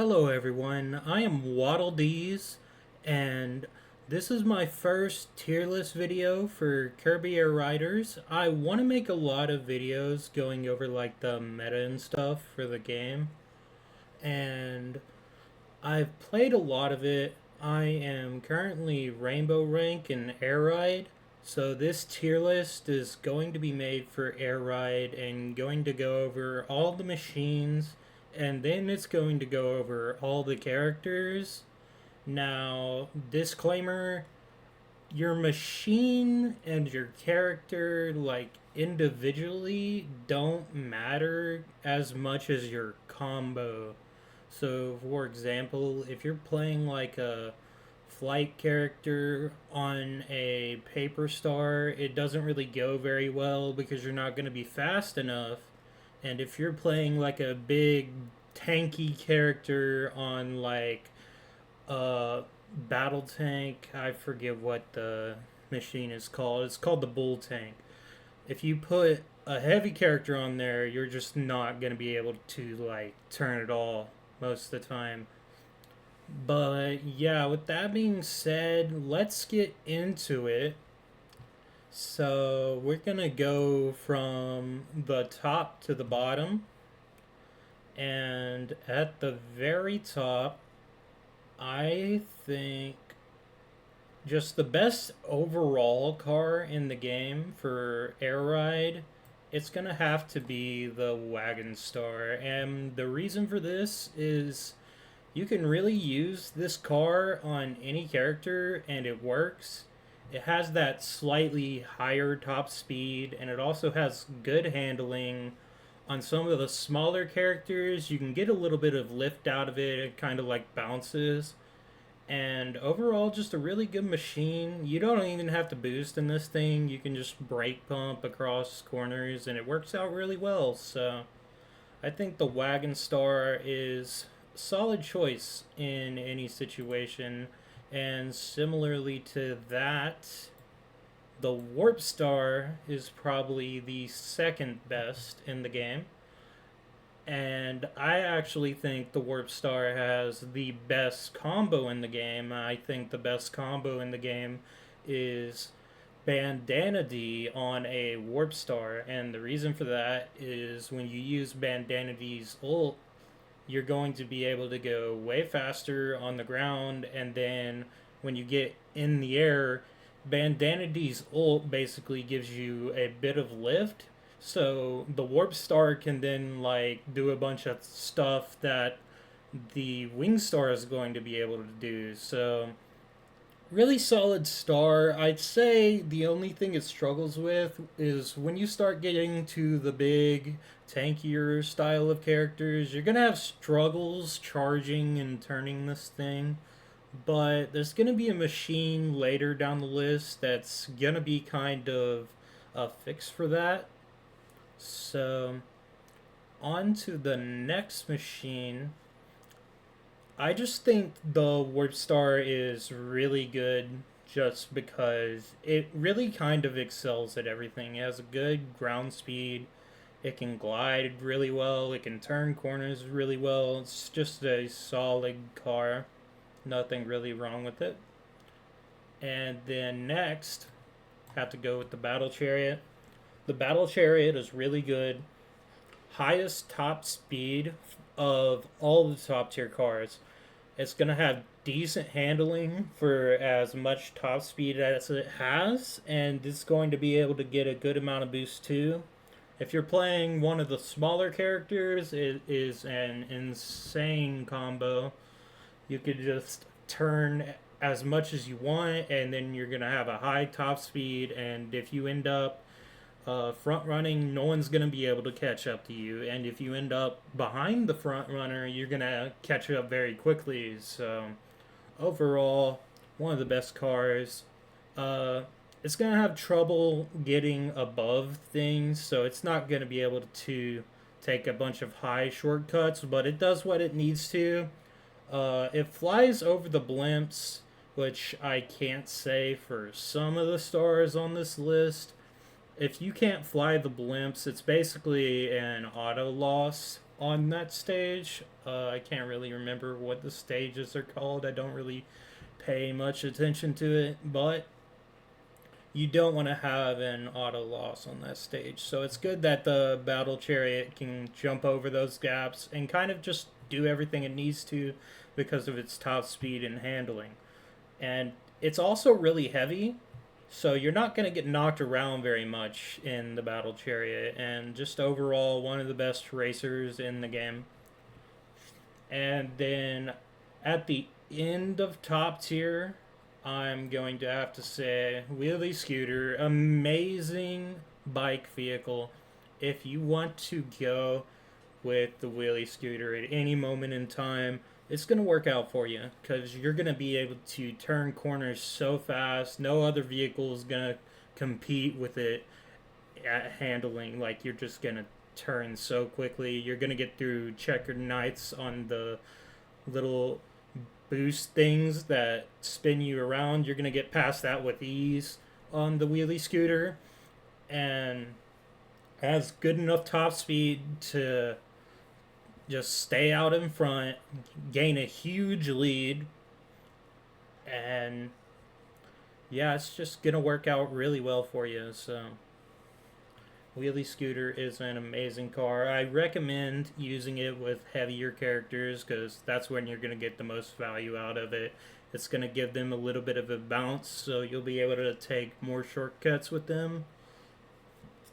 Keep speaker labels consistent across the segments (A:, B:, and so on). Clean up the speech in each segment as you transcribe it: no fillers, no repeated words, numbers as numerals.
A: Hello everyone, I am Waddle Dees, and this is my first tier list video for Kirby Air Riders. I want to make a lot of videos going over like the meta and stuff for the game, and I've played a lot of it. I am currently Rainbow Rank in Air Ride, so this tier list is going to be made for Air Ride and going to go over all the machines, and then it's going to go over all the characters. Now, disclaimer, your machine and your character, like individually, don't matter as much as your combo. So, for example, if you're playing like a flight character on a paper star, it doesn't really go very well because you're not going to be fast enough. And if you're playing like a big tanky character on like a battle tank, I forget what the machine is called. It's called the bull tank. If you put a heavy character on there, you're just not going to be able to like turn it all most of the time. But yeah, with that being said, let's get into it. So we're gonna go from the top to the bottom, and at the very top, I think just the best overall car in the game for Air Ride, it's gonna have to be the Wagon Star. And the reason for this is you can really use this car on any character and it works. It has that slightly higher top speed and it also has good handling. On some of the smaller characters, you can get a little bit of lift out of it. It kind of like bounces. And overall, just a really good machine. You don't even have to boost in this thing. You can just brake pump across corners and it works out really well. So I think the Wagon Star is a solid choice in any situation. And similarly to that, the Warp Star is probably the second best in the game. And I actually think the Warp Star has the best combo in the game. I think the best combo in the game is Bandana D on a Warp Star, and the reason for that is when you use Bandana D's ult, you're going to be able to go way faster on the ground, and then when you get in the air, Bandana D's ult basically gives you a bit of lift. So the Warp Star can then like do a bunch of stuff that the Wing Star is going to be able to do. So really solid star. I'd say the only thing it struggles with is when you start getting to the big, tankier style of characters, you're gonna have struggles charging and turning this thing. But there's gonna be a machine later down the list that's gonna be kind of a fix for that. So, on to the next machine. I just think the Warp Star is really good just because it really kind of excels at everything. It has a good ground speed, it can glide really well, it can turn corners really well. It's just a solid car. Nothing really wrong with it. And then next, have to go with the Battle Chariot. The Battle Chariot is really good. Highest top speed of all the top tier cars. It's going to have decent handling for as much top speed as it has, and it's going to be able to get a good amount of boost too. If you're playing one of the smaller characters, it is an insane combo. You could just turn as much as you want, and then you're going to have a high top speed, and if you end up front running, no one's going to be able to catch up to you. And if you end up behind the front runner, you're going to catch up very quickly. So, overall, one of the best cars. Uh, it's going to have trouble getting above things, so it's not going to be able to take a bunch of high shortcuts, but it does what it needs to. It flies over the blimps, which I can't say for some of the stars on this list. If you can't fly the blimps, it's basically an auto loss on that stage. I can't really remember what the stages are called. I don't really pay much attention to it, but you don't want to have an auto loss on that stage. So it's good that the battle chariot can jump over those gaps and kind of just do everything it needs to because of its top speed and handling. And it's also really heavy, so you're not going to get knocked around very much in the battle chariot, and just overall one of the best racers in the game. And then at the end of top tier, I'm going to have to say Wheelie Scooter, amazing bike vehicle. If you want to go with the Wheelie Scooter at any moment in time, it's going to work out for you because you're going to be able to turn corners so fast. No other vehicle is going to compete with it at handling. Like, you're just going to turn so quickly. You're going to get through checkered nights on the little boost things that spin you around. You're going to get past that with ease on the Wheelie Scooter, and has good enough top speed to just stay out in front, gain a huge lead, and yeah, it's just gonna work out really well for you. So, Wheelie Scooter is an amazing car. I recommend using it with heavier characters because that's when you're gonna get the most value out of it. It's gonna give them a little bit of a bounce, so you'll be able to take more shortcuts with them,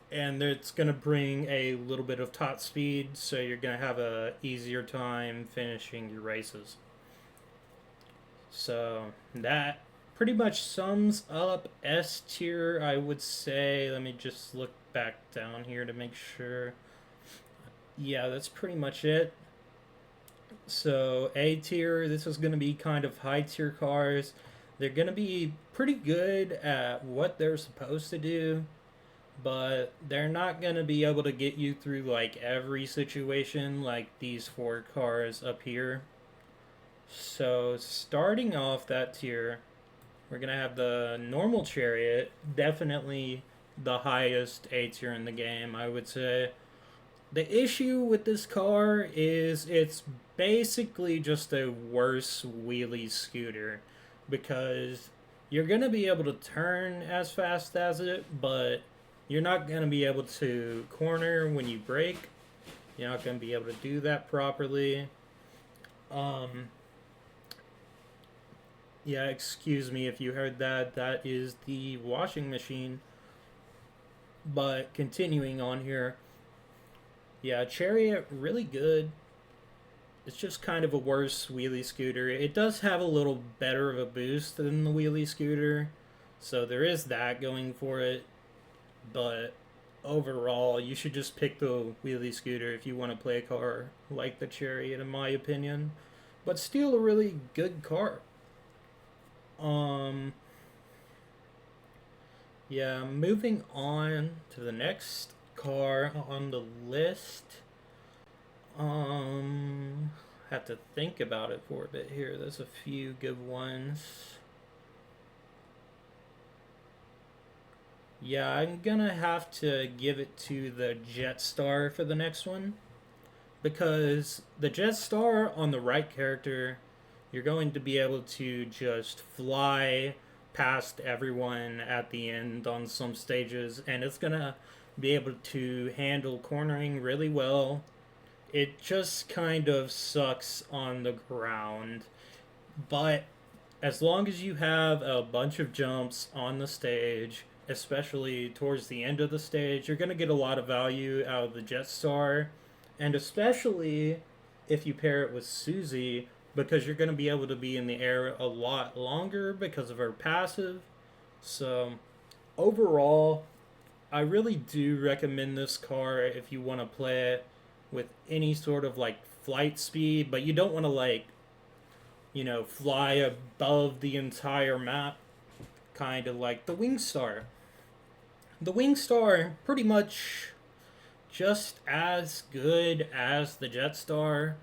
A: and it's going to bring a little bit of top speed, so you're going to have a easier time finishing your races. So that pretty much sums up S tier, I would say. Let me just look back down here to make sure. Yeah, that's pretty much it. So A tier, this is going to be kind of high tier cars. They're going to be pretty good at what they're supposed to do, but they're not going to be able to get you through like every situation like these four cars up here. So starting off that tier, we're going to have the normal chariot, definitely the highest A tier in the game, I would say. The issue with this car is it's basically just a worse wheelie scooter because you're going to be able to turn as fast as it, but you're not going to be able to corner when you brake. You're not going to be able to do that properly. Yeah, excuse me if you heard that. That is the washing machine. But continuing on here. Yeah, Chariot, really good. It's just kind of a worse wheelie scooter. It does have a little better of a boost than the wheelie scooter, so there is that going for it. But overall, you should just pick the wheelie scooter if you want to play a car like the Chariot, in my opinion. But still a really good car. Yeah, moving on to the next car on the list. Have to think about it for a bit here. There's a few good ones. Yeah, I'm gonna have to give it to the Jetstar for the next one, because the Jetstar on the right character, you're going to be able to just fly past everyone at the end on some stages, and it's gonna be able to handle cornering really well. It just kind of sucks on the ground, but as long as you have a bunch of jumps on the stage, especially towards the end of the stage, you're going to get a lot of value out of the Jetstar, and especially if you pair it with Susie, because you're going to be able to be in the air a lot longer because of her passive. So overall, I really do recommend this car if you want to play it with any sort of like flight speed, but you don't want to like, fly above the entire map, kind of like the Wingstar. The Wingstar, pretty much just as good as the Jetstar,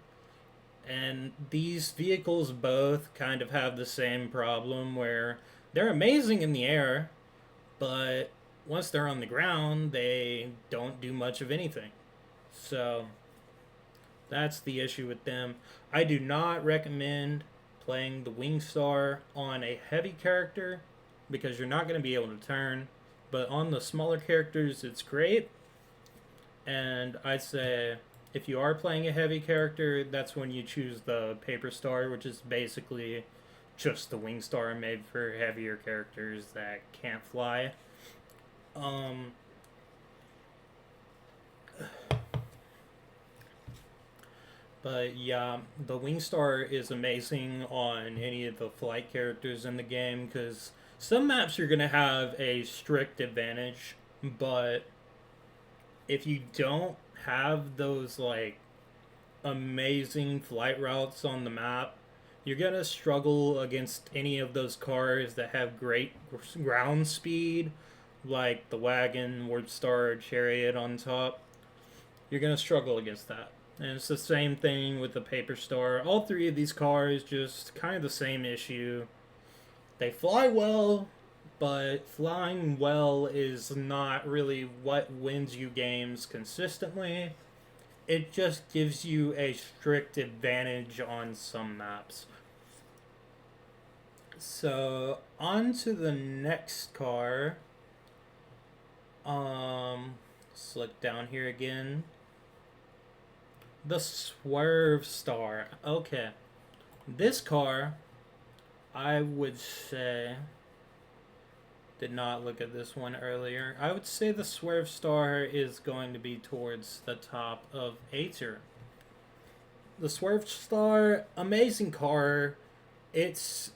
A: and these vehicles both kind of have the same problem where they're amazing in the air, but once they're on the ground, they don't do much of anything. So That's the issue with them. I do not recommend playing the Wing Star on a heavy character because you're not going to be able to turn. But on the smaller characters, it's great. And I'd say if you are playing a heavy character, that's when you choose the Paper Star, which is basically just the Wing Star made for heavier characters that can't fly. Um, But yeah, the Wing Star is amazing on any of the flight characters in the game because some maps you're gonna have a strict advantage, but if you don't have those like amazing flight routes on the map, you're gonna struggle against any of those cars that have great ground speed, like the wagon, Warp Star, Chariot on top. You're gonna struggle against that. And it's the same thing with the Paper Star. All three of these cars just kind of the same issue. They fly well, but flying well is not really what wins you games consistently. It just gives you a strict advantage on some maps. So, on to the next car. Let's look down here again. The Swerve Star. Okay. This car, I would say, did not look at this one earlier. I would say the Swerve Star is going to be towards the top of A tier. The Swerve Star, amazing car. Its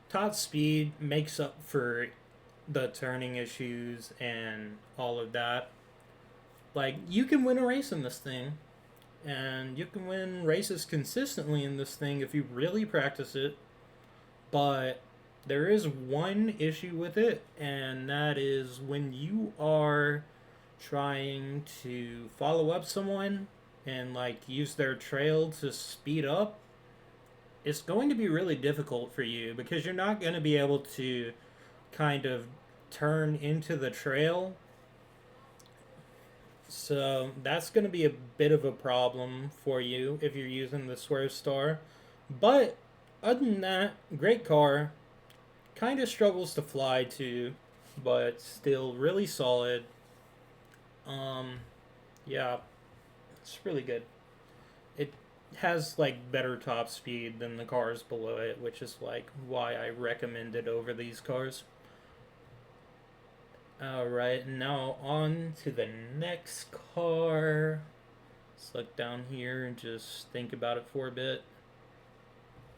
A: top speed makes up for the turning issues and all of that. Like, you can win a race in this thing. And you can win races consistently in this thing if you really practice it. But there is one issue with it, and that is when you are trying to follow up someone and like use their trail to speed up, it's going to be really difficult for you because you're not going to be able to kind of turn into the trail. So that's going to be a bit of a problem for you if you're using the Swerve Star. But other than that, great car. Kind of struggles to fly too, but still really solid. Um, yeah, it's really good. It has like better top speed than the cars below it, which is like why I recommend it over these cars. Alright, now on to the next car. Let's look down here and just think about it for a bit.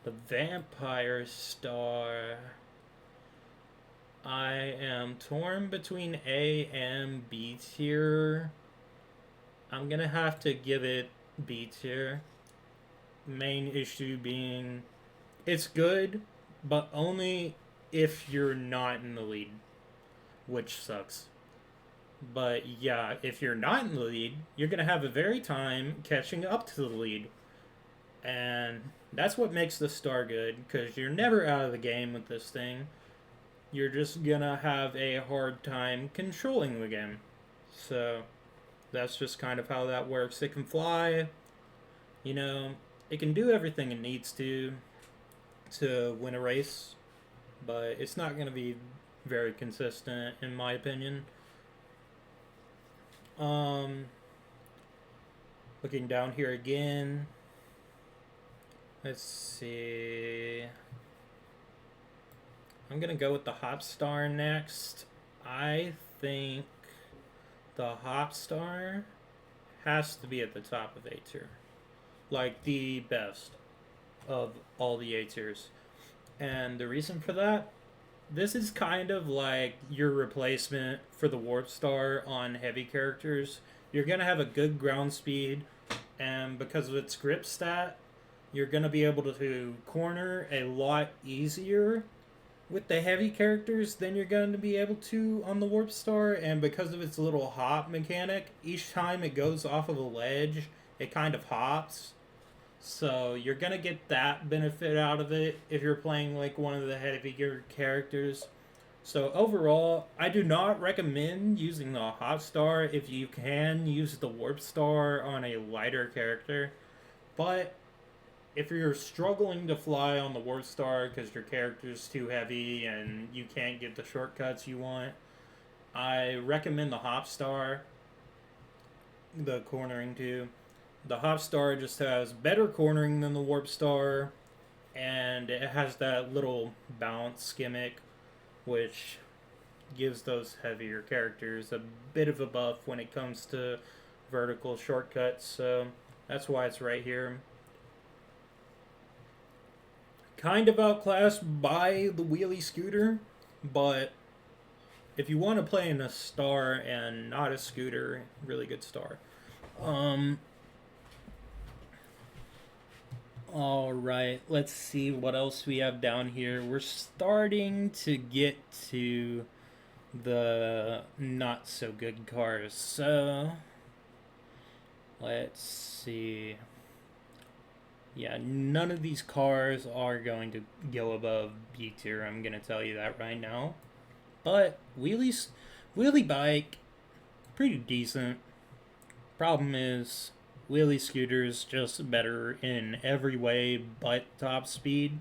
A: The Vampire Star. I am torn between A and B tier. I'm gonna have to give it B tier. Main issue being it's good, but only if you're not in the lead, which sucks. But yeah, if you're not in the lead, you're going to have a very time catching up to the lead. And that's what makes the Star good, because you're never out of the game with this thing. You're just going to have a hard time controlling the game. So that's just kind of how that works. It can fly, you know, it can do everything it needs to win a race, but it's not going to be very consistent in my opinion. Um, Looking down here again. Let's see. I'm gonna go with the Hop Star next. I think the Hop Star has to be at the top of A tier. Like the best of all the A tiers. And the reason for that, this is kind of like your replacement for the Warp Star on heavy characters. You're going to have a good ground speed, and because of its grip stat, you're going to be able to corner a lot easier with the heavy characters than you're going to be able to on the Warp Star. And because of its little hop mechanic, each time it goes off of a ledge, it kind of hops. So you're gonna get that benefit out of it if you're playing like one of the heavier characters. So overall, I do not recommend using the Hot Star if you can use the Warp Star on a lighter character. But if you're struggling to fly on the Warp Star because your character's too heavy and you can't get the shortcuts you want, I recommend the Hop Star, the cornering too. The Hop Star just has better cornering than the Warp Star, and it has that little bounce gimmick, which gives those heavier characters a bit of a buff when it comes to vertical shortcuts. So that's why it's right here. Kind of outclassed by the wheelie scooter, but if you want to play in a star and not a scooter, really good star. Um, all right, let's see what else we have down here. We're starting to get to the not so good cars. So let's see. Yeah, none of these cars are going to go above B tier. I'm gonna tell you that right now. But wheelie bike, pretty decent. Problem is, wheelie scooters just better in every way but top speed.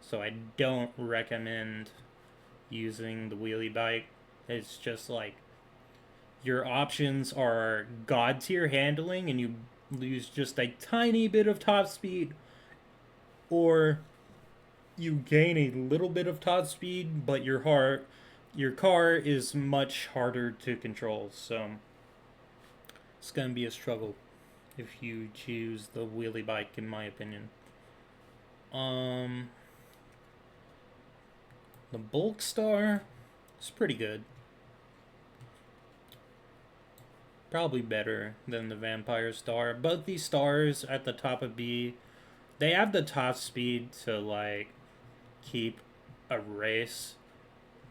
A: So I don't recommend using the wheelie bike. It's just like your options are god tier handling and you lose just a tiny bit of top speed, or you gain a little bit of top speed, but your car is much harder to control. So it's gonna be a struggle if you choose the wheelie bike, in my opinion. The Bulk Star is pretty good. Probably better than the Vampire Star. Both these stars at the top of B, they have the top speed to like keep a race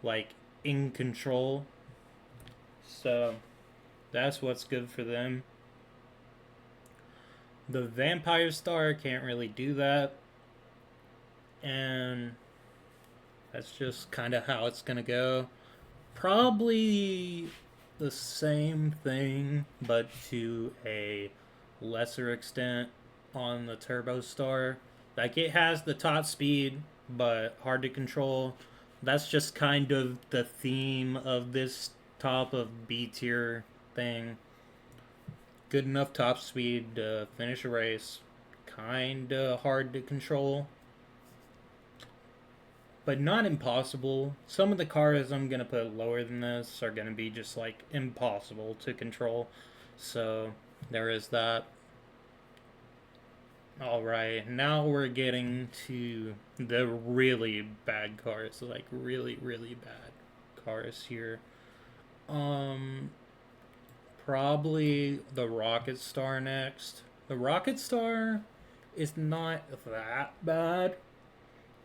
A: like in control. So that's what's good for them. The Vampire Star can't really do that. And that's just kind of how it's going to go. Probably the same thing, but to a lesser extent on the Turbo Star. Like, it has the top speed, but hard to control. That's just kind of the theme of this top of B tier thing. Good enough top speed to finish a race. Kinda hard to control, but not impossible. Some of the cars I'm gonna put lower than this are gonna be just like impossible to control. So there is that. Alright, now we're getting to the really bad cars, like really, really bad cars here. Probably the Rocket Star next. The Rocket Star is not that bad.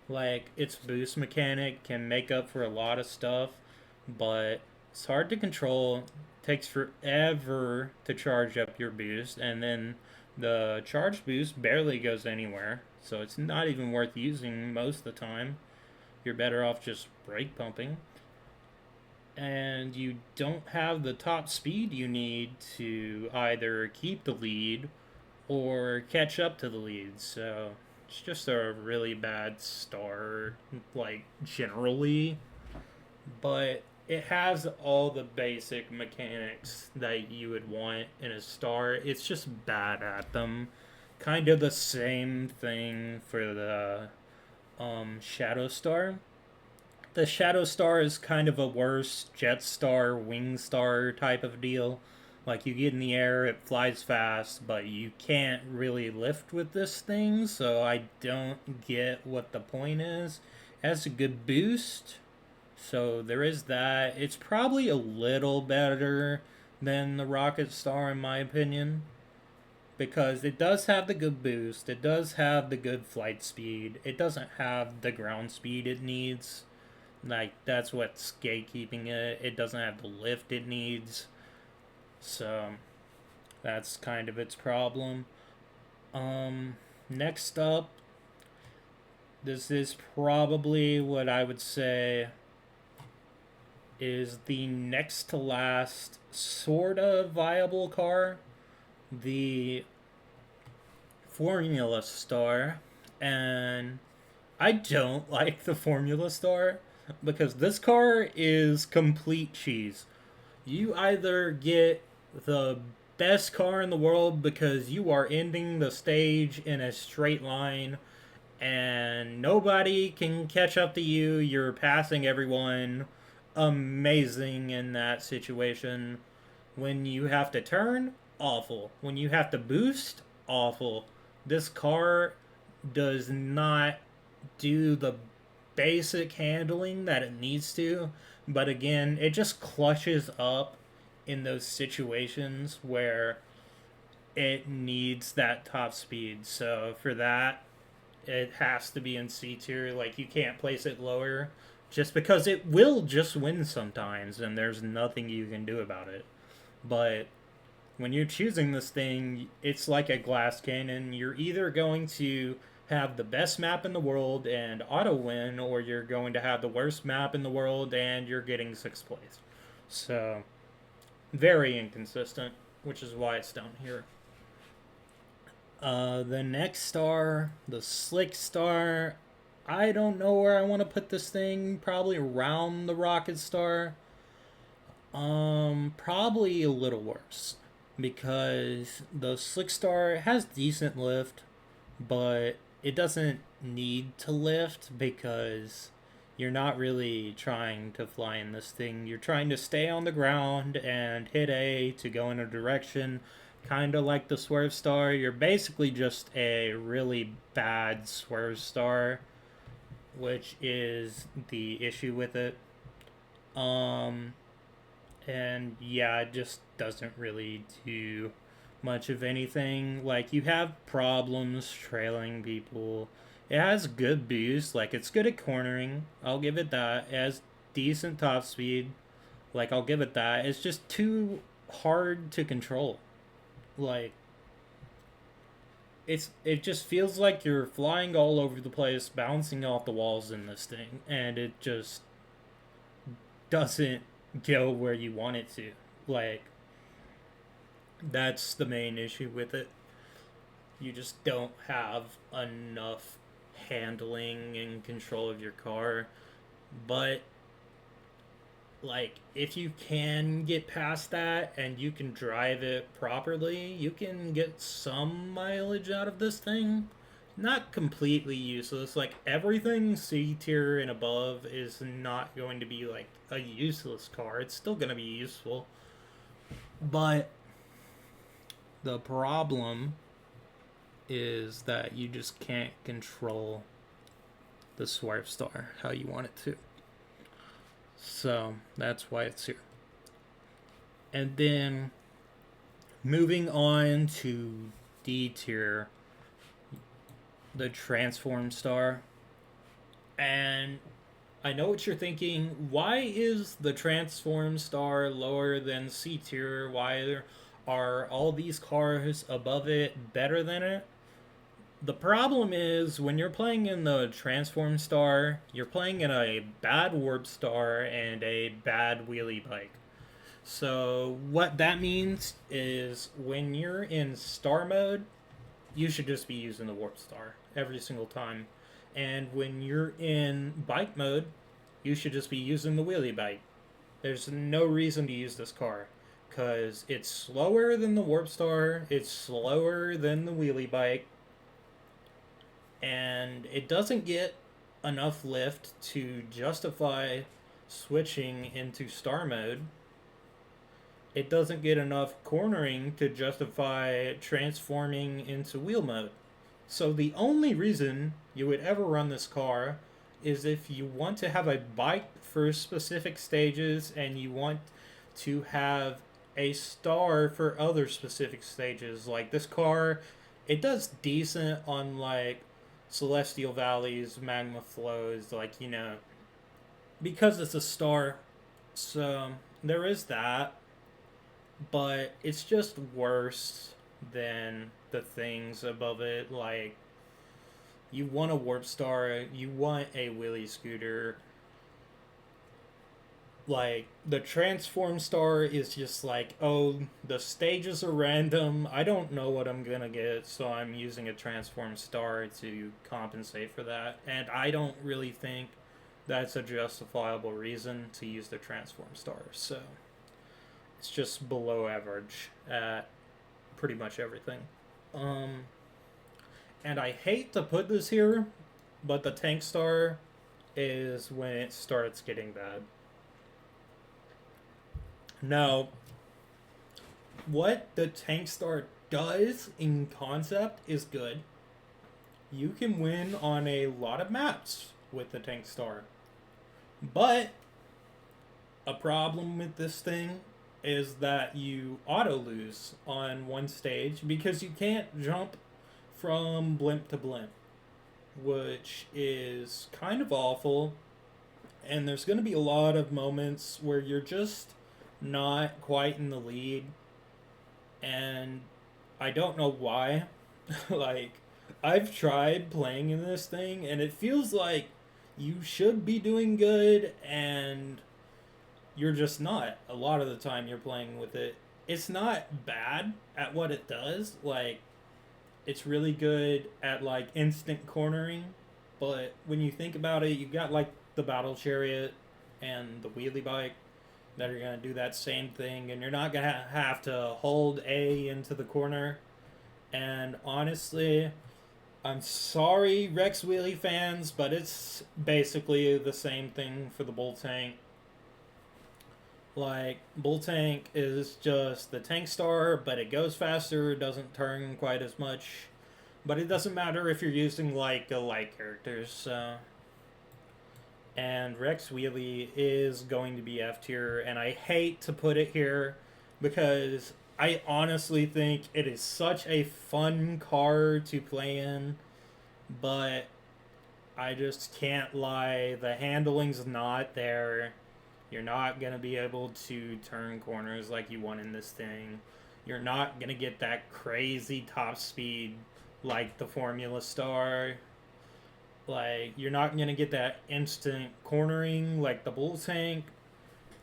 A: Like, its boost mechanic can make up for a lot of stuff, but it's hard to control. Takes forever to charge up your boost, and then the charge boost barely goes anywhere, so it's not even worth using most of the time. You're better off just brake pumping. And you don't have the top speed you need to either keep the lead or catch up to the lead, so it's just a really bad star, like, generally. But it has all the basic mechanics that you would want in a star. It's just bad at them. Kind of the same thing for the Shadow Star. The Shadow Star is kind of a worse Jet Star, Wing Star type of deal. Like, you get in the air, it flies fast, but you can't really lift with this thing, so I don't get what the point is. It has a good boost, so there is that. It's probably a little better than the Rocket Star, in my opinion, because it does have the good boost, it does have the good flight speed, it doesn't have the ground speed it needs. Like, that's what's gatekeeping it. It doesn't have the lift it needs. So that's kind of its problem. Next up, this is probably what I would say is the next to last sort of viable car. The Formula Star, and I don't like the Formula Star because this car is complete cheese. You either get the best car in the world because you are ending the stage in a straight line and nobody can catch up to you. You're passing everyone. Amazing in that situation. When you have to turn, awful. When you have to boost, awful. This car does not do the basic handling that it needs to, but again, it just clutches up in those situations where it needs that top speed. So for that, it has to be in C tier. Like, you can't place it lower just because it will just win sometimes and there's nothing you can do about it. But when you're choosing this thing, it's like a glass cannon. You're either going to have the best map in the world and auto win, or you're going to have the worst map in the world and you're getting sixth place. So, very inconsistent, which is why it's down here. The next star, the Slick Star, I don't know where I want to put this thing. Probably around the Rocket Star. Probably a little worse because the Slick Star has decent lift, but it doesn't need to lift because you're not really trying to fly in this thing. You're trying to stay on the ground and hit A to go in a direction, kind of like the Swerve Star. You're basically just a really bad Swerve Star, which is the issue with it. Um, and yeah, it just doesn't really do much of anything. Like, you have problems trailing people. It has good boost, like it's good at cornering. I'll give it that. It has decent top speed. Like, I'll give it that. It's just too hard to control. Like, it just feels like you're flying all over the place, bouncing off the walls in this thing, and it just doesn't go where you want it to. Like, that's the main issue with it. You just don't have enough handling and control of your car. But, like, if you can get past that and you can drive it properly, you can get some mileage out of this thing. Not completely useless. Like, everything C tier and above is not going to be like a useless car. It's still going to be useful. But the problem is that you just can't control the Swerve Star how you want it to. So that's why it's here. And then moving on to D tier, the Transform Star. And I know what you're thinking. Why is the Transform Star lower than C tier? Why are all these cars above it better than it? The problem is when you're playing in the Transform Star, you're playing in a bad Warp Star and a bad Wheelie Bike. So what that means is when you're in Star mode, you should just be using the Warp Star every single time. And when you're in bike mode, you should just be using the Wheelie Bike. There's no reason to use this car because it's slower than the Warp Star, it's slower than the Wheelie Bike, and it doesn't get enough lift to justify switching into Star mode. It doesn't get enough cornering to justify transforming into wheel mode. So the only reason you would ever run this car is if you want to have a bike for specific stages and you want to have a star for other specific stages. Like, this car, it does decent on like Celestial Valleys, Magma Flows, like, because it's a star. So there is that, but it's just worse than the things above it. Like, you want a Warp Star, you want a Wheelie Scooter. Like, the transform star is just like, oh, the stages are random. I don't know what I'm gonna get, so I'm using a transform star to compensate for that. And I don't really think that's a justifiable reason to use the transform star. So it's just below average at pretty much everything. Um, and I hate to put this here, but the tank star is when it starts getting bad. Now, what the tank star does in concept is good. You can win on a lot of maps with the tank star. But a problem with this thing is that you auto lose on one stage because you can't jump from blimp to blimp, which is kind of awful. And there's going to be a lot of moments where you're just not quite in the lead, and I don't know why. Like, I've tried playing in this thing, and it feels like you should be doing good, and you're just not. A lot of the time you're playing with it. It's not bad at what it does. Like, it's really good at, like, instant cornering, but when you think about it, you got, like, the battle chariot and the wheelie bike that are going to do that same thing, and you're not going to have to hold A into the corner. And honestly, I'm sorry, Rex Wheelie fans, but it's basically the same thing for the Bull Tank. Like, Bull Tank is just the tank star, but it goes faster, doesn't turn quite as much. But it doesn't matter if you're using, like, a light characters, so. And Rex Wheelie is going to be F tier, and I hate to put it here because I honestly think it is such a fun car to play in, but I just can't lie. The handling's not there. You're not going to be able to turn corners like you want in this thing. You're not going to get that crazy top speed like the Formula Star. Like, you're not going to get that instant cornering like the Bull Tank.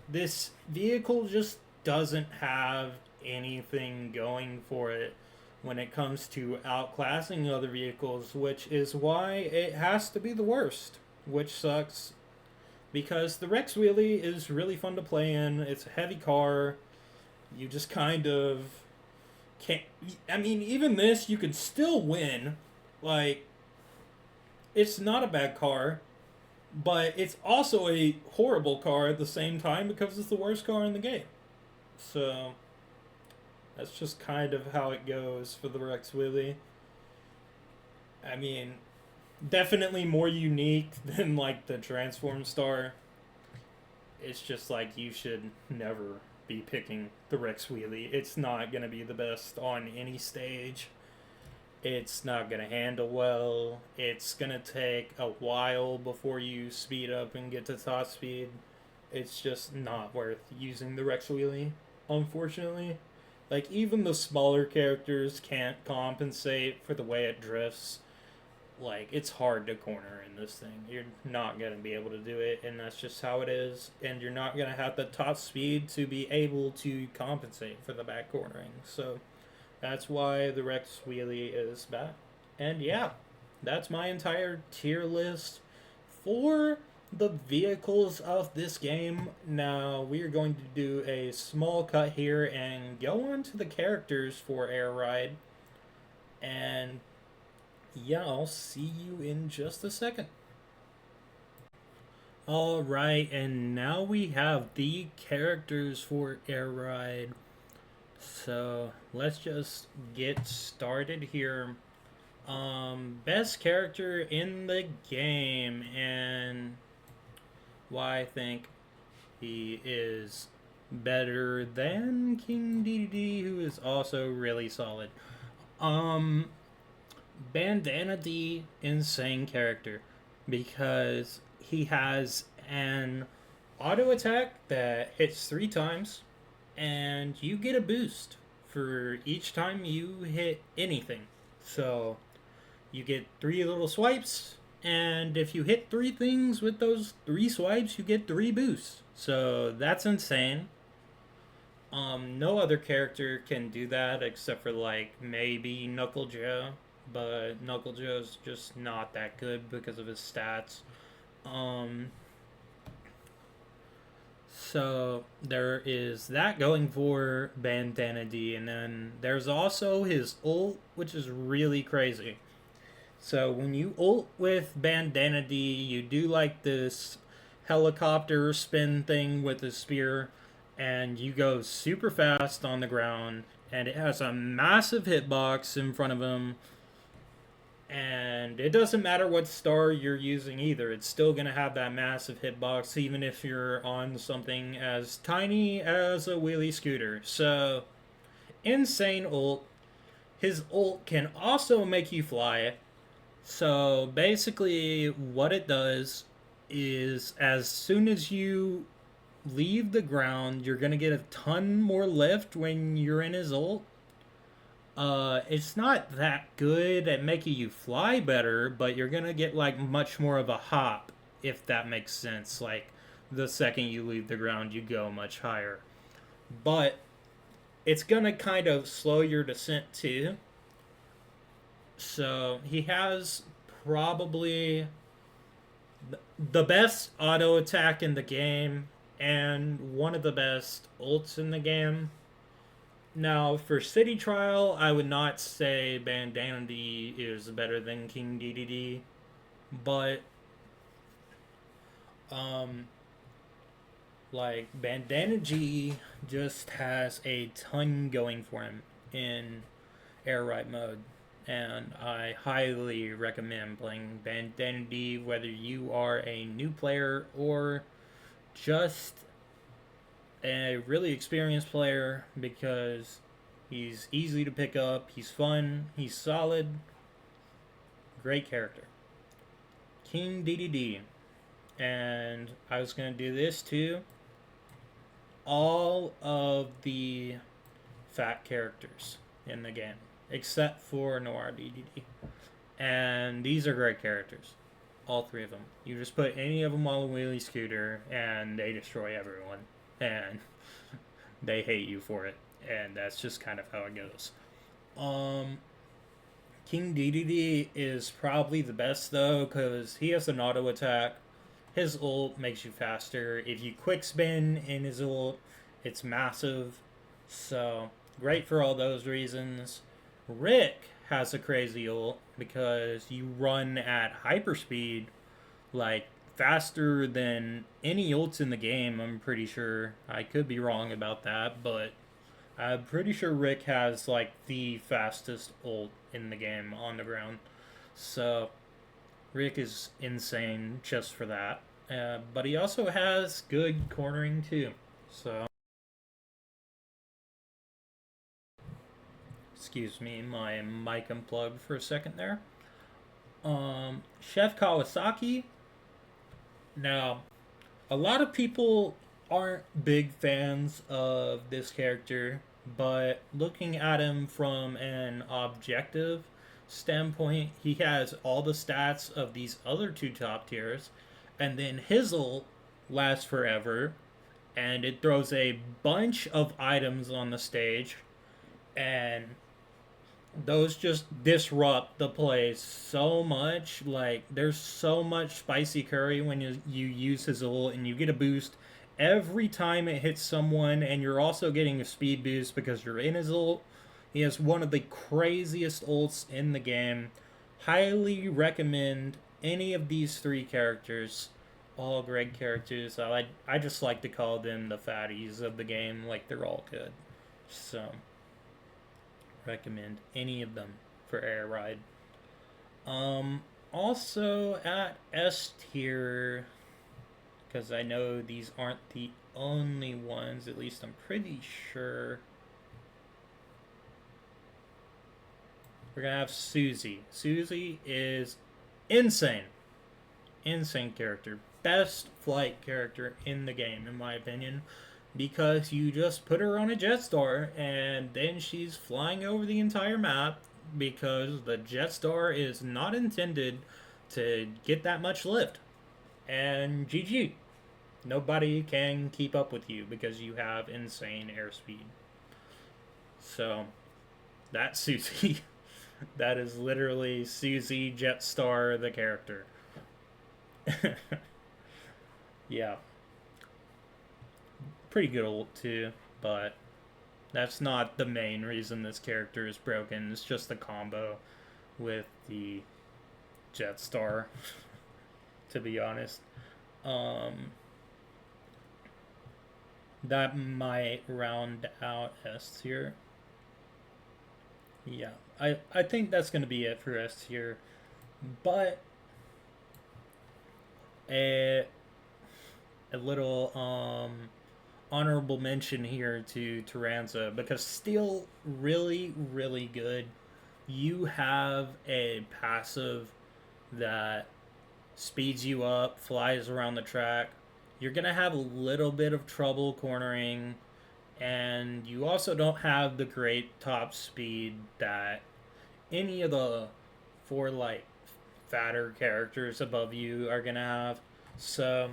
A: This vehicle just doesn't have anything going for it when it comes to outclassing other vehicles, which is why it has to be the worst, which sucks because the Rex Wheelie is really fun to play in. It's a heavy car. You just kind of can't. I mean, even this, you could still win. Like, it's not a bad car, but it's also a horrible car at the same time because it's the worst car in the game. So, that's just kind of how it goes for the Rex Wheelie. I mean, definitely more unique than, like, the Transform Star. It's just like you should never be picking the Rex Wheelie. It's not going to be the best on any stage. It's not going to handle well. It's going to take a while before you speed up and get to top speed. It's just not worth using the Rex Wheelie, unfortunately. Like, even the smaller characters can't compensate for the way it drifts. Like, it's hard to corner in this thing. You're not going to be able to do it, and that's just how it is. And you're not going to have the top speed to be able to compensate for the back cornering. So, that's why the Rex Wheelie is bad. And yeah, that's my entire tier list for the vehicles of this game. Now, we are going to do a small cut here and go on to the characters for Air Ride. And yeah, I'll see you in just a second. Alright, and now we have the characters for Air Ride. So let's just get started here. Best character in the game, and why I think he is better than King DDD, who is also really solid. Bandana D, insane character because he has an auto attack that hits 3 times, and you get a boost for each time you hit anything. So you get 3 little swipes, And if you hit three things with those three swipes, you get three boosts. So that's insane. No other character can do that except for like maybe Knuckle Joe, but Knuckle Joe's just not that good because of his stats. Um, so there is that going for Bandana D, and then there's also his ult, which is really crazy. So when you ult with Bandana D, you do like this helicopter spin thing with the spear, and you go super fast on the ground, and it has a massive hitbox in front of him. And it doesn't matter what star you're using either, it's still going to have that massive hitbox, even if you're on something as tiny as a wheelie scooter. So, insane ult. His ult can also make you fly. So basically, what it does is as soon as you leave the ground, you're gonna get a ton more lift when you're in his ult. It's not that good at making you fly better, but you're gonna get like much more of a hop, if that makes sense. Like the second you leave the ground, you go much higher. But it's gonna kind of slow your descent too. So he has probably the best auto attack in the game and one of the best ults in the game. Now, for City Trial, I would not say Bandana D is better than King DDD, but um, like Bandana G just has a ton going for him in air ride mode, and I highly recommend playing Bandana D whether you are a new player or just a really experienced player, because he's easy to pick up, he's fun, he's solid, great character. King DDD. And I was going to do this too. All of the fat characters in the game, except for Noir DDD. And these are great characters. All three of them. You just put any of them on a wheelie scooter, and they destroy everyone. And they hate you for it. And that's just kind of how it goes. Um, King DDD is probably the best though, because he has an auto attack. His ult makes you faster. If you quick spin in his ult, it's massive. So, great for all those reasons. Rick has a crazy ult because you run at hyperspeed, like faster than any ults in the game, I'm pretty sure. I could be wrong about that, but I'm pretty sure Rick has like the fastest ult in the game on the ground. So Rick is insane just for that. But he also has good cornering too. So, excuse me, my mic unplugged for a second there. Chef Kawasaki. Now, a lot of people aren't big fans of this character, but looking at him from an objective standpoint, he has all the stats of these other two top tiers, and then his ult lasts forever, and it throws a bunch of items on the stage, and those just disrupt the place so much. Like, there's so much spicy curry when you use his ult, and you get a boost every time it hits someone, and you're also getting a speed boost because you're in his ult. He has one of the craziest ults in the game. Highly recommend any of these three characters. All great characters. I just like to call them the fatties of the game. Like, they're all good. So recommend any of them for Air Ride. Also at S tier, because I know these aren't the only ones, at least I'm pretty sure. We're gonna have Susie. Susie is insane. Insane character. Best flight character in the game, in my opinion, because you just put her on a Jetstar and then she's flying over the entire map, because the Jetstar is not intended to get that much lift. And GG. Nobody can keep up with you because you have insane airspeed. So that's Susie. That is literally Susie Jetstar, the character. Yeah. Pretty good ult too, but that's not the main reason this character is broken. It's just the combo with the Jetstar, to be honest. Um, that might round out S tier. Yeah, I think that's going to be it for S tier. But a, a little honorable mention here to Taranza because still really, really good. You have a passive that speeds you up, flies around the track. You're going to have a little bit of trouble cornering, and you also don't have the great top speed that any of the four like fatter characters above you are going to have. So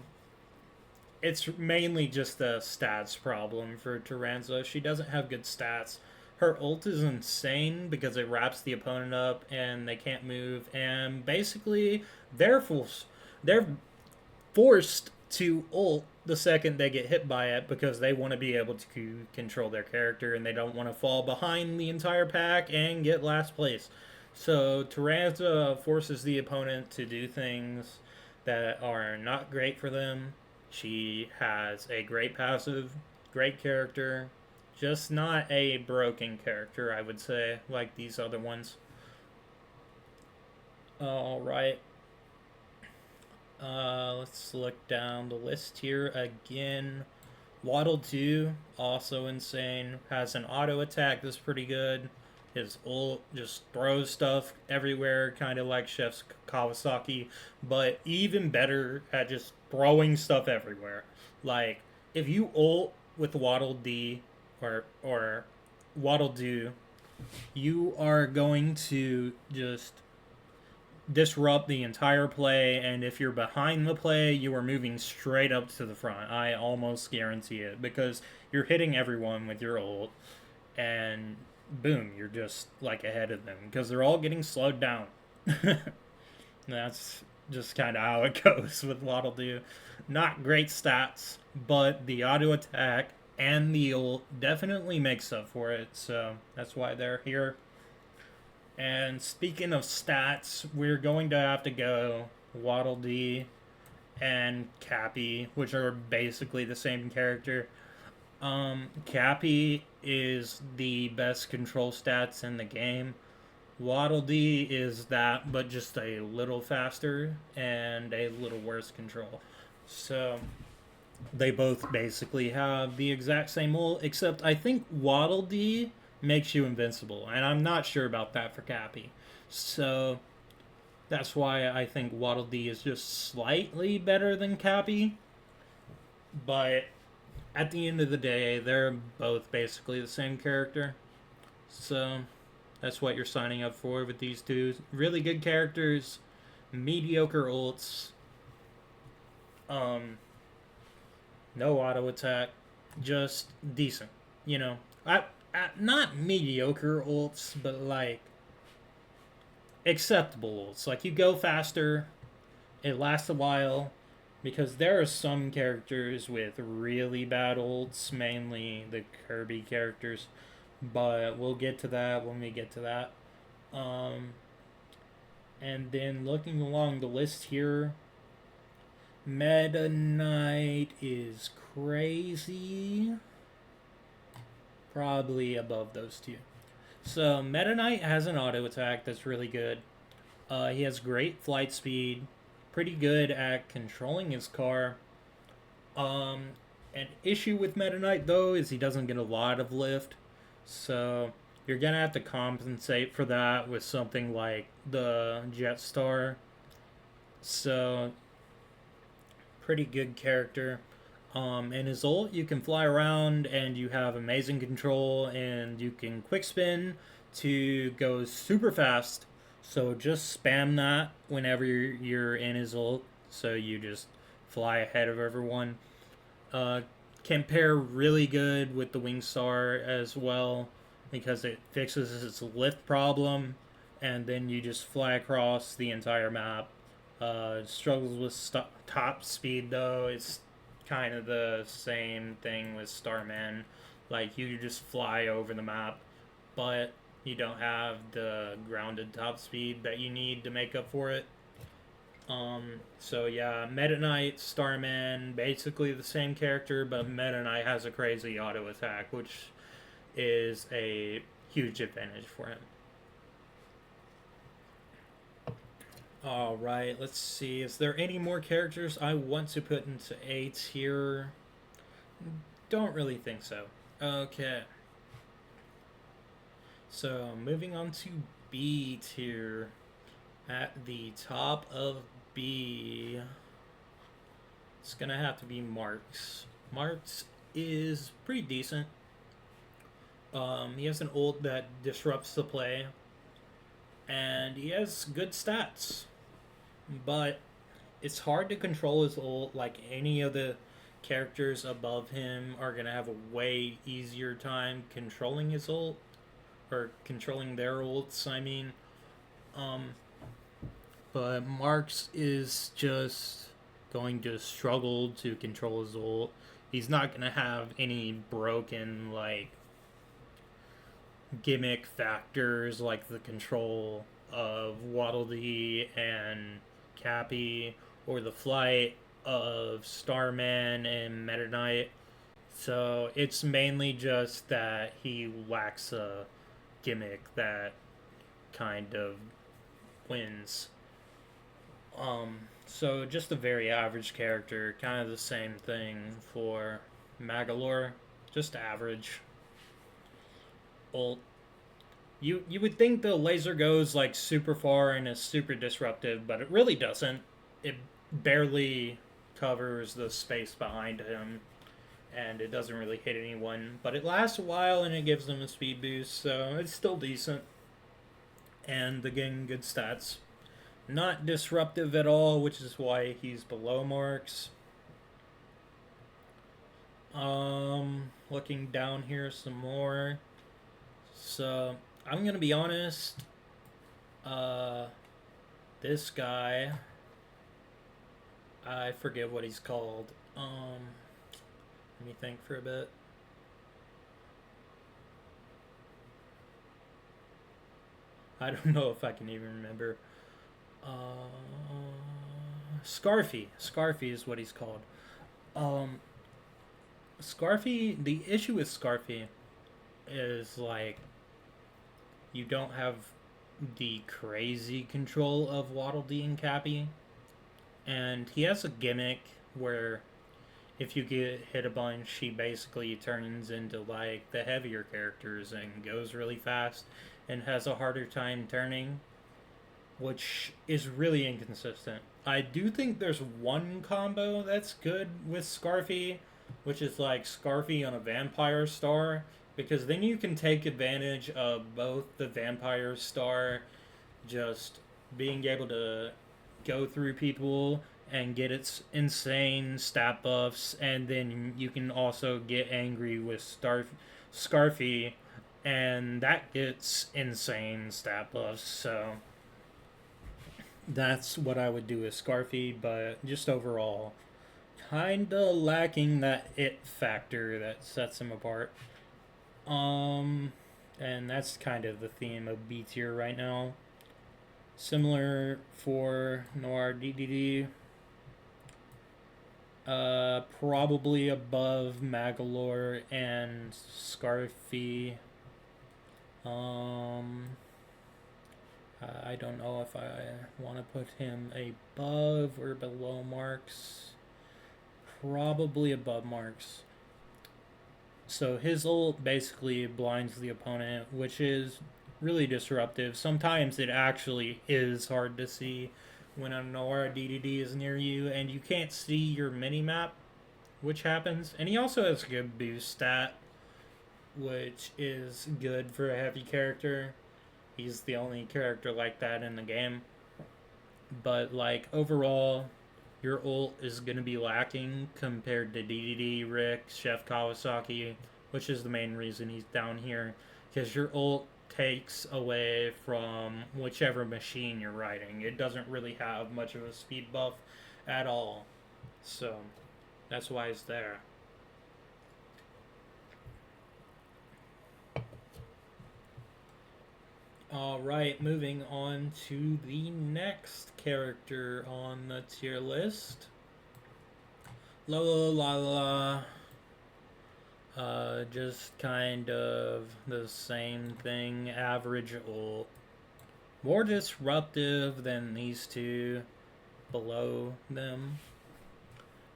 A: it's mainly just a stats problem for Taranza. She doesn't have good stats. Her ult is insane because it wraps the opponent up and they can't move. And basically, they're forced to ult the second they get hit by it because they want to be able to control their character and they don't want to fall behind the entire pack and get last place. So Taranza forces the opponent to do things that are not great for them. She has a great passive, great character, just not a broken character, I would say, like these other ones. All right. Let's look down the list here again. Waddle 2, also insane. Has an auto attack that's pretty good. His ult just throws stuff everywhere, kind of like Chef's Kawasaki, but even better at just throwing stuff everywhere. Like, if you ult with Waddle D or Waddle Do, you are going to just disrupt the entire play, and if you're behind the play, you are moving straight up to the front. I almost guarantee it because you're hitting everyone with your ult, and boom, you're just like ahead of them because they're all getting slowed down. That's just kind of how it goes with Waddle Doo. Not great stats, but the auto attack and the ult definitely makes up for it, so that's why they're here. And speaking of stats, we're going to have to go Waddle Dee and Cappy, which are basically the same character. Cappy is the best control stats in the game. Waddle Dee is that, but just a little faster and a little worse control. So they both basically have the exact same ult, except I think Waddle Dee makes you invincible, and I'm not sure about that for Cappy. So that's why I think Waddle Dee is just slightly better than Cappy. But at the end of the day, they're both basically the same character. So that's what you're signing up for with these two. Really good characters, mediocre ults, no auto attack, just decent. You know, not mediocre ults, but like acceptable ults. Like you go faster, it lasts a while, because there are some characters with really bad ults, mainly the Kirby characters, but we'll get to that when we get to that. And then looking along the list here, Meta Knight is crazy. Probably above those two. So Meta Knight has an auto attack that's really good. He has great flight speed, pretty good at controlling his car. An issue with Meta Knight though is he doesn't get a lot of lift, so you're gonna have to compensate for that with something like the Jetstar. So pretty good character. In his ult, you can fly around and you have amazing control, and you can quick spin to go super fast. So just spam that whenever you're in his ult. So you just fly ahead of everyone. Uh, can pair really good with the Wing Star as well because it fixes its lift problem, and then you just fly across the entire map. Struggles with top speed though. It's kind of the same thing with Starman. Like you just fly over the map, but you don't have the grounded top speed that you need to make up for it. So yeah, Meta Knight, Starman, basically the same character, but Meta Knight has a crazy auto attack, which is a huge advantage for him. All right, let's see. Is there any more characters I want to put into A tier? Don't really think so. Okay. So moving on to B tier. At the top of B, it's gonna have to be Marks. Marks is pretty decent. He has an ult that disrupts the play, and he has good stats. But it's hard to control his ult. Like any of the characters above him are gonna have a way easier time controlling his ult or controlling their ults. I mean, um, but Marks is just going to struggle to control his ult. He's not going to have any broken, like, gimmick factors like the control of Waddle Dee and Cappy or the flight of Starman and Meta Knight. So it's mainly just that he lacks a gimmick that kind of wins. So just a very average character, kind of the same thing for Magalore, just average. Ult. You would think the laser goes like super far and is super disruptive, but it really doesn't. It barely covers the space behind him, and it doesn't really hit anyone. But it lasts a while and it gives them a speed boost, so it's still decent. And again, good stats. Not disruptive at all, which is why he's below Marks. Looking down here some more. So I'm gonna be honest. This guy, I forget what he's called. Let me think for a bit. I don't know if I can even remember. Scarfy. Scarfy is what he's called. Um, Scarfy. The issue with Scarfy is like you don't have the crazy control of Waddle Dee and Cappy, and he has a gimmick where if you get hit a bunch, he basically turns into like the heavier characters and goes really fast and has a harder time turning, which is really inconsistent. I do think there's one combo that's good with Scarfy, which is like Scarfy on a Vampire Star, because then you can take advantage of both the Vampire Star just being able to go through people and get its insane stat buffs, and then you can also get angry with Scarfy, and that gets insane stat buffs. So that's what I would do with Scarfy, but just overall, kinda lacking that it factor that sets him apart. And that's kind of the theme of B tier right now. Similar for Noir DDD. Probably above Magalore and Scarfy. I don't know if I want to put him above or below Marks. Probably above Marks. So his ult basically blinds the opponent, which is really disruptive. Sometimes it actually is hard to see when a Nora DDD is near you and you can't see your mini map, which happens. And he also has a good boost stat, which is good for a heavy character. He's the only character like that in the game. But like overall, your ult is going to be lacking compared to DDD, Rick, Chef Kawasaki, which is the main reason he's down here. Because your ult takes away from whichever machine you're riding. It doesn't really have much of a speed buff at all. So that's why it's there. Alright, moving on to the next character on the tier list. La la la la. Just kind of the same thing. Average ult. More disruptive than these two below them.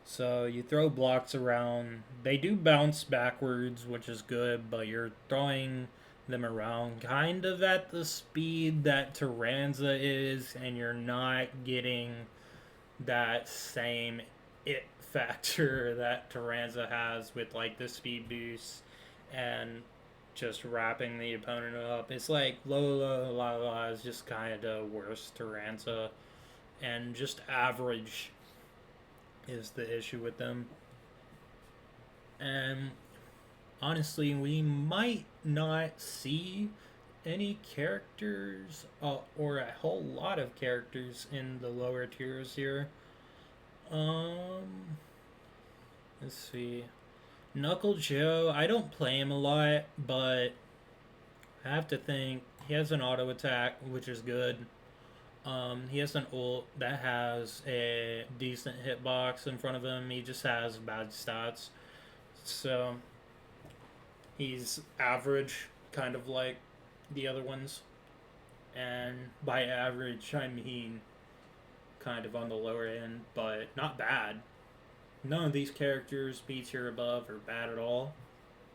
A: So you throw blocks around. They do bounce backwards, which is good, but you're throwing them around kind of at the speed that Tyranza is, and you're not getting that same it factor that Tyranza has with like the speed boost and just wrapping the opponent up. It's like Lola La La is just kind of worse Tyranza, and just average is the issue with them. And honestly, we might not see any characters or a whole lot of characters in the lower tiers here. Let's see. Knuckle Joe, I don't play him a lot, but I have to think he has an auto attack, which is good. He has an ult that has a decent hitbox in front of him. He just has bad stats. So he's average, kind of like the other ones. And by average, I mean kind of on the lower end, but not bad. None of these characters, B tier above, are bad at all.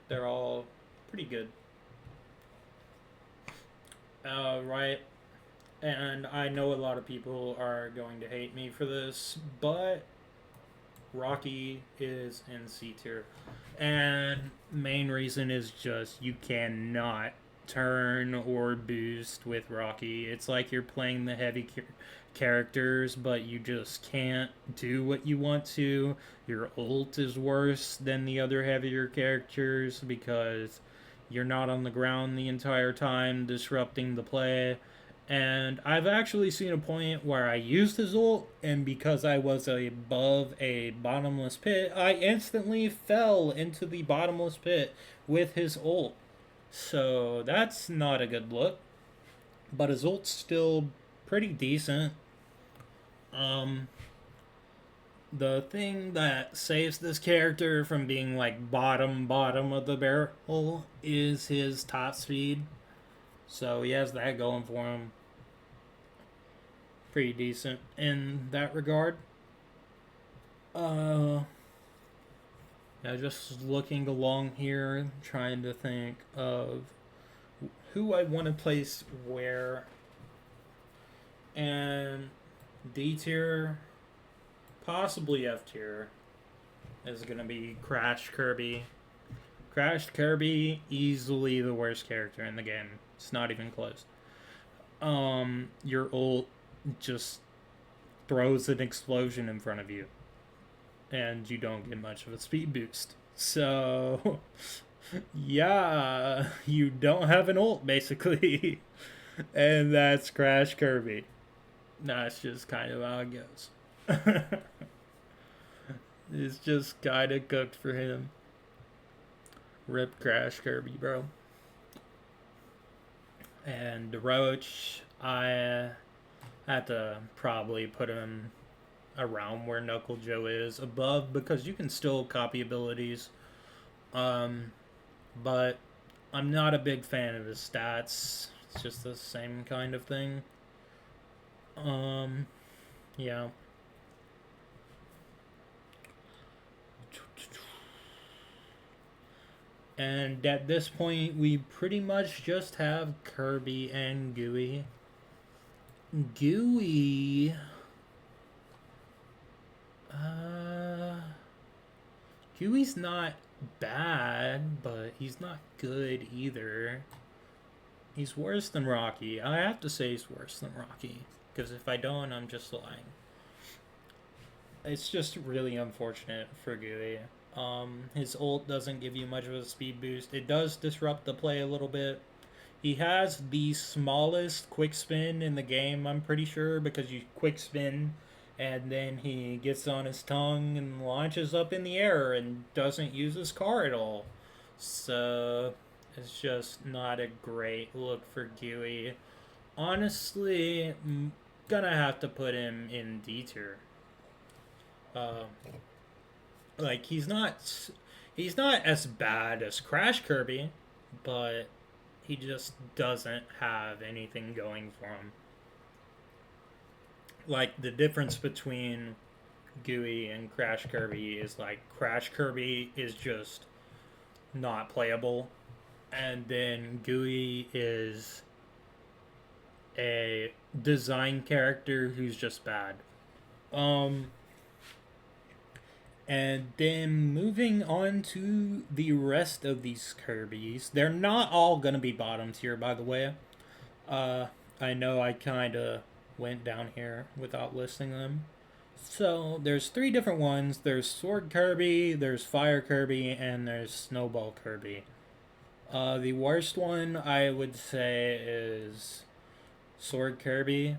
A: They're all pretty good. Right. And I know a lot of people are going to hate me for this, but Rocky is in C tier. And main reason is just you cannot turn or boost with Rocky. It's like you're playing the heavy characters, but you just can't do what you want to. Your ult is worse than the other heavier characters because you're not on the ground the entire time disrupting the play. And I've actually seen a point where I used his ult, and because I was above a bottomless pit, I instantly fell into the bottomless pit with his ult. So that's not a good look. But his ult's still pretty decent. The thing that saves this character from being like bottom of the barrel is his top speed. So he has that going for him. Pretty decent in that regard. Now just looking along here, trying to think of who I want to place where. And D tier, possibly F tier, is going to be Crash Kirby. Crash Kirby, easily the worst character in the game. It's not even close. Your ult just throws an explosion in front of you, and you don't get much of a speed boost. So, yeah, you don't have an ult, basically. And that's Crash Kirby. That's just kind of how it goes. It's just kind of cooked for him. Rip Crash Kirby, bro. And Roach, I had to probably put him around where Knuckle Joe is, above, because you can still copy abilities. But I'm not a big fan of his stats. It's just the same kind of thing. Yeah. And at this point, we pretty much just have Kirby and Gooey. Gooey. Gooey's not bad, but he's not good either. He's worse than Rocky. I have to say he's worse than Rocky. Because if I don't, I'm just lying. It's just really unfortunate for Gui. His ult doesn't give you much of a speed boost. It does disrupt the play a little bit. He has the smallest quick spin in the game, I'm pretty sure, because you quick spin and then he gets on his tongue and launches up in the air and doesn't use his car at all. So it's just not a great look for Gui. Honestly, gonna have to put him in D tier. Uh, like he's not as bad as Crash Kirby, but he just doesn't have anything going for him. Like the difference between Gui and Crash Kirby is like Crash Kirby is just not playable, and then Gui is a design character who's just bad. Um, and then moving on to the rest of these Kirby's, they're not all gonna be bottom tier, by the way. Uh, I know I kind of went down here without listing them. So there's three different ones. There's Sword Kirby, there's Fire Kirby, and there's Snowball Kirby. The worst one I would say is Sword Kirby.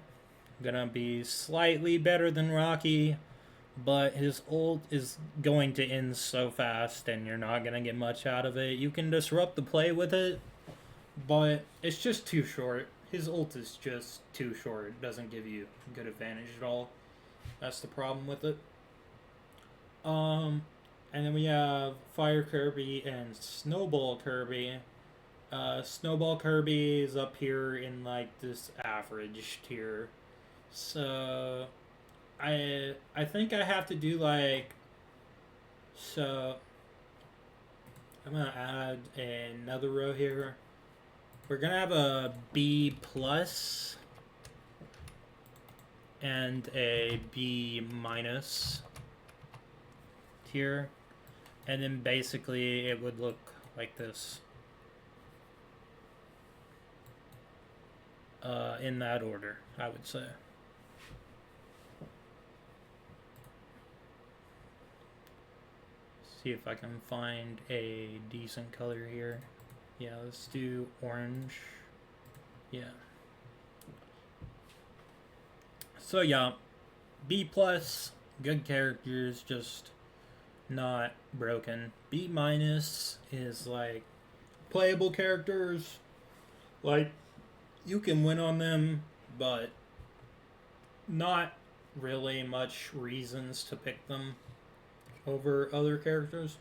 A: Gonna be slightly better than Rocky, but his ult is going to end so fast and you're not gonna get much out of it. You can disrupt the play with it, but it's just too short. His ult is just too short. It doesn't give you good advantage at all. That's the problem with it. Um, and then we have Fire Kirby and Snowball Kirby. Snowball Kirby is up here in like this average tier. So I think I have to do like so I'm gonna add another row here. We're gonna have a B plus and a B minus tier, and then basically it would look like this. In that order, I would say. See if I can find a decent color here. Yeah, let's do orange. Yeah. So yeah, B plus, good characters, just not broken. B minus is like playable characters, like you can win on them, but not really much reasons to pick them over other characters.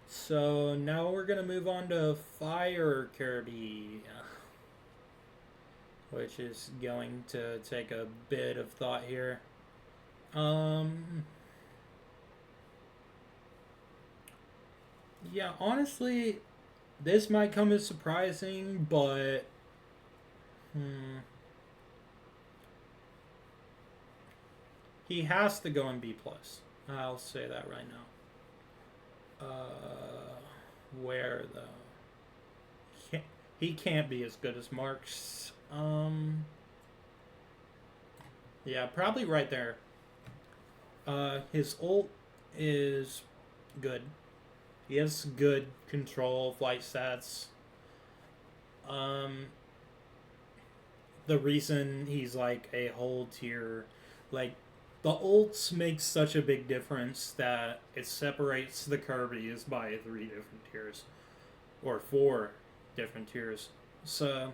A: So now we're gonna move on to Fire Kirby, which is going to take a bit of thought here. Yeah, honestly, this might come as surprising, but he has to go in B plus. I'll say that right now. Where though? He can't be as good as Marks. Yeah, probably right there. His ult is good. He has good control, flight stats. Um, the reason he's like a whole tier, like the ults make such a big difference that it separates the Kirby's by 3 different tiers, or 4 different tiers. So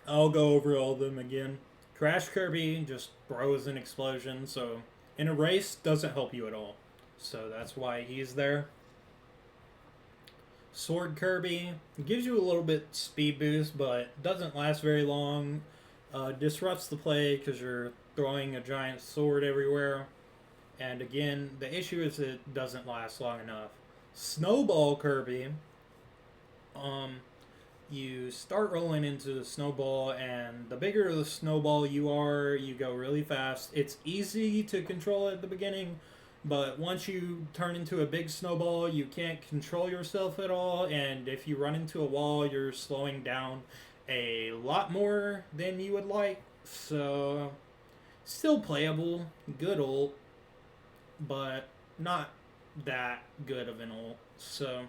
A: I'll go over all of them again. Crash Kirby just throws an explosion, so in a race doesn't help you at all. So that's why he's there. Sword Kirby gives you a little bit speed boost, but doesn't last very long. Disrupts the play because you're throwing a giant sword everywhere. And again, the issue is it doesn't last long enough. Snowball Kirby, you start rolling into the snowball, and the bigger the snowball you are, you go really fast. It's easy to control at the beginning, But once you turn into a big snowball, you can't control yourself at all, and if you run into a wall, you're slowing down a lot more than you would like. So, still playable, good ult, but not that good of an ult. So,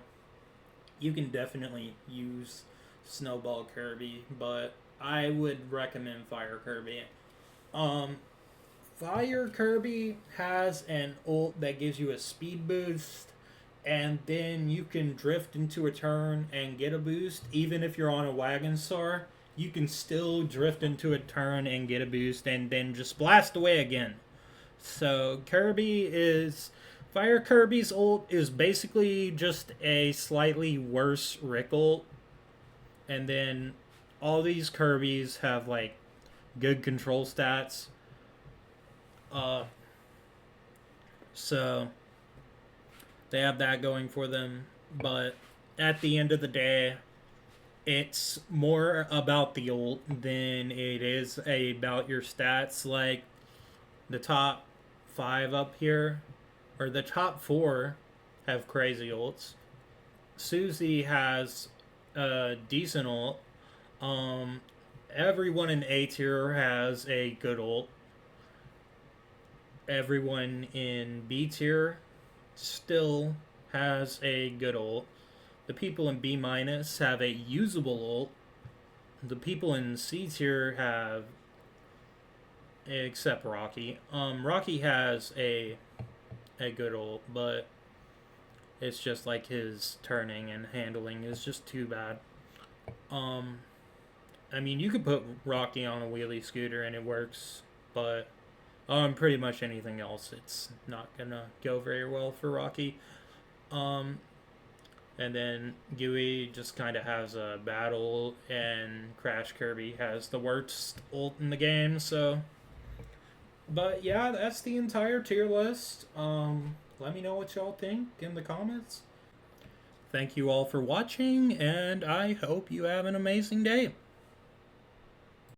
A: you can definitely use Snowball Kirby, but I would recommend Fire Kirby. Um, Fire Kirby has an ult that gives you a speed boost, and then you can drift into a turn and get a boost. Even if you're on a wagon star, you can still drift into a turn and get a boost, and then just blast away again. So Fire Kirby's ult is basically just a slightly worse Rick ult, and then all these Kirby's have like good control stats. Uh, so they have that going for them, but at the end of the day, it's more about the ult than it is about your stats. Like the top 5 up here, or the top 4, have crazy ults. Susie has a decent ult. Everyone in A tier has a good ult. Everyone in B tier still has a good ult. The people in B minus have a usable ult. The people in C tier have, except Rocky. Rocky has a good ult, but it's just like his turning and handling is just too bad. I mean, you could put Rocky on a wheelie scooter and it works, but pretty much anything else, it's not gonna go very well for Rocky. And then Gooey just kind of has a battle, and Crash Kirby has the worst ult in the game. So, but yeah, that's the entire tier list. Let me know what y'all think in the comments. Thank you all for watching, and I hope you have an amazing day.